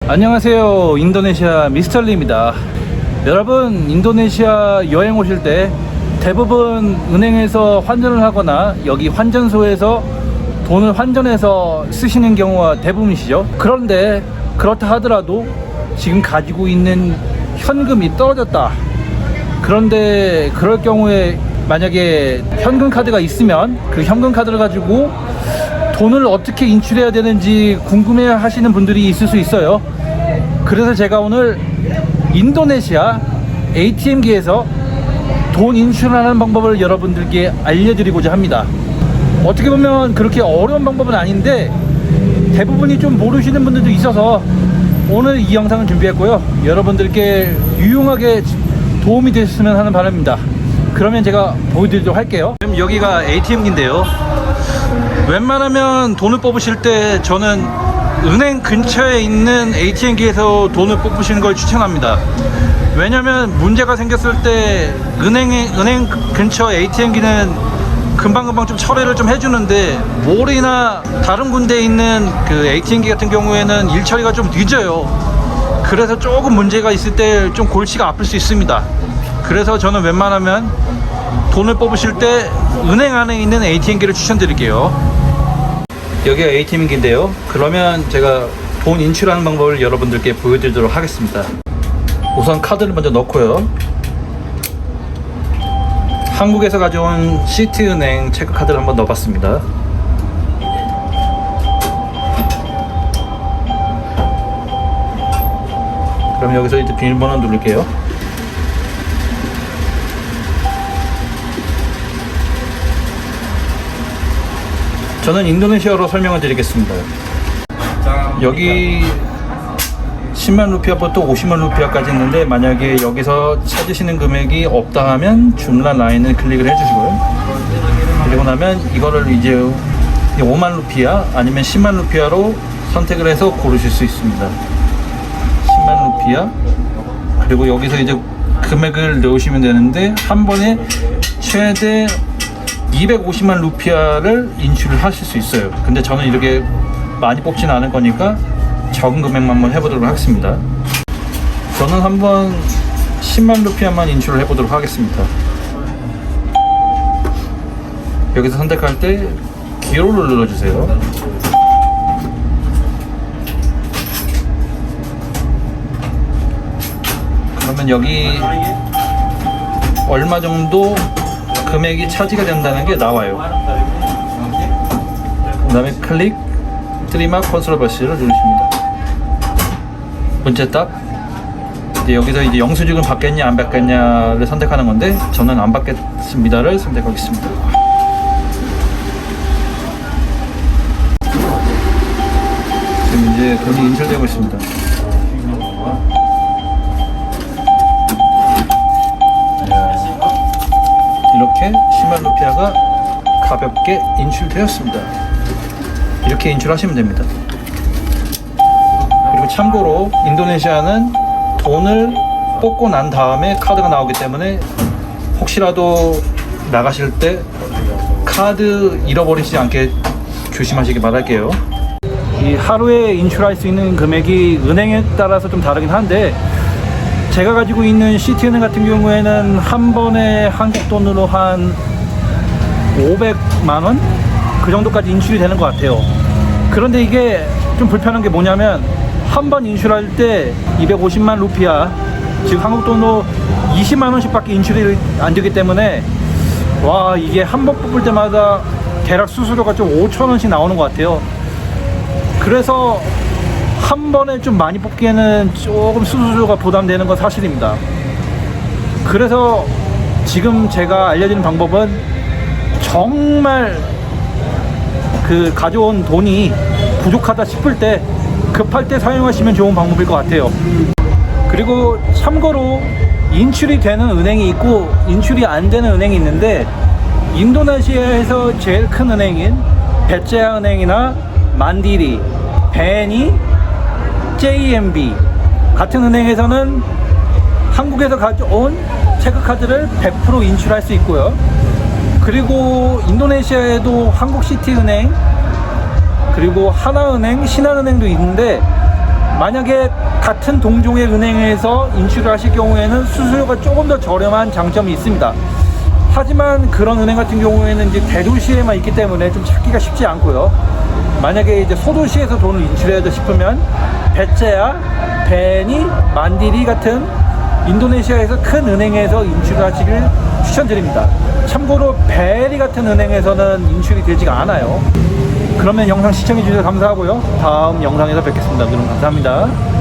안녕하세요. 인도네시아 미스터리입니다. 여러분, 인도네시아 여행 오실 때 대부분 은행에서 환전을 하거나 여기 환전소에서 돈을 환전해서 쓰시는 경우가 대부분이시죠. 그런데 그렇다 하더라도 지금 가지고 있는 현금이 떨어졌다. 그런데 그럴 경우에 만약에 현금 카드가 있으면 그 현금 카드를 가지고 돈을 어떻게 인출해야 되는지 궁금해 하시는 분들이 있을 수 있어요. 그래서 제가 오늘 인도네시아 ATM기에서 돈 인출하는 방법을 여러분들께 알려드리고자 합니다. 어떻게 보면 그렇게 어려운 방법은 아닌데 대부분이 좀 모르시는 분들도 있어서 오늘 이 영상을 준비했고요. 여러분들께 유용하게 도움이 되셨으면 하는 바람입니다. 그러면 제가 보여드리도록 할게요. 지금 여기가 ATM기인데요. 웬만하면 돈을 뽑으실 때 저는 은행 근처에 있는 ATM기에서 돈을 뽑으시는 걸 추천합니다. 왜냐면 문제가 생겼을 때 은행 근처 ATM기는 금방금방 좀 처리를 좀 해주는데 몰이나 다른 군데에 있는 그 ATM기 같은 경우에는 일 처리가 좀 늦어요. 그래서 조금 문제가 있을 때 좀 골치가 아플 수 있습니다. 그래서 저는 웬만하면 돈을 뽑으실 때 은행 안에 있는 ATM기를 추천드릴게요. 여기가 ATM기인데요. 그러면 제가 돈 인출하는 방법을 여러분들께 보여드리도록 하겠습니다. 우선 카드를 먼저 넣고요. 한국에서 가져온 시티은행 체크카드를 한번 넣어봤습니다. 그럼 여기서 이제 비밀번호 누를게요. 저는 인도네시아어로 설명을 드리겠습니다. 여기 10만 루피아부터 50만 루피아까지 있는데 만약에 여기서 찾으시는 금액이 없다 하면 줌라 라인을 클릭을 해주시고요. 그리고 나면 이거를 이제 5만 루피아 아니면 10만 루피아로 선택을 해서 고르실 수 있습니다. 10만 루피아 그리고 여기서 이제 금액을 넣으시면 되는데 한 번에 최대 250만 루피아를 인출을 하실 수 있어요. 근데 저는 이렇게 많이 뽑지는 않을 거니까 적은 금액만 한번 해보도록 하겠습니다. 저는 한번 10만 루피아만 인출을 해보도록 하겠습니다. 여기서 선택할 때 기로를 눌러주세요. 그러면 여기 얼마 정도 금액이 차지가 된다는 게 나와요. 그 다음에 클릭 트리마 컨설버시를 누르십니다. 문제 딱 여기서 이제 영수증을 받겠냐 안 받겠냐를 선택하는 건데 저는 안 받겠습니다를 선택하겠습니다. 지금 이제 돈이 인출되고 있습니다. 이렇게 10만 루피아가 가볍게 인출되었습니다. 이렇게 인출하시면 됩니다. 그리고 참고로 인도네시아는 돈을 뽑고 난 다음에 카드가 나오기 때문에 혹시라도 나가실 때 카드 잃어버리지 않게 조심하시기 바랄게요. 이 하루에 인출할 수 있는 금액이 은행에 따라서 좀 다르긴 한데 제가 가지고 있는 시티은행 같은 경우에는 한 번에 한국 돈으로 한 500만 원? 그 정도까지 인출이 되는 것 같아요. 그런데 이게 좀 불편한 게 뭐냐면 한 번 인출할 때 250만 루피아, 즉 한국 돈으로 20만 원씩 밖에 인출이 안 되기 때문에 와, 이게 한 번 뽑을 때마다 대략 수수료가 좀 5천 원씩 나오는 것 같아요. 그래서 한 번에 좀 많이 뽑기에는 조금 수수료가 부담되는 건 사실입니다. 그래서 지금 제가 알려드리는 방법은 정말 그 가져온 돈이 부족하다 싶을 때 급할 때 사용하시면 좋은 방법일 것 같아요. 그리고 참고로 인출이 되는 은행이 있고 인출이 안 되는 은행이 있는데 인도네시아에서 제일 큰 은행인 베제아 은행이나 만디리, 베니, JMB 같은 은행에서는 한국에서 가져온 체크카드를 100% 인출할 수 있고요. 그리고 인도네시아에도 한국시티은행, 그리고 하나은행, 신한은행도 있는데 만약에 같은 동종의 은행에서 인출을 하실 경우에는 수수료가 조금 더 저렴한 장점이 있습니다. 하지만 그런 은행 같은 경우에는 이제 대도시에만 있기 때문에 좀 찾기가 쉽지 않고요. 만약에 이제 소도시에서 돈을 인출해야 돼 싶으면 베체야, 베니, 만디리 같은 인도네시아에서 큰 은행에서 인출을 하시길 추천드립니다. 참고로 베리 같은 은행에서는 인출이 되지가 않아요. 그러면 영상 시청해 주셔서 감사하고요. 다음 영상에서 뵙겠습니다. 여러분 감사합니다.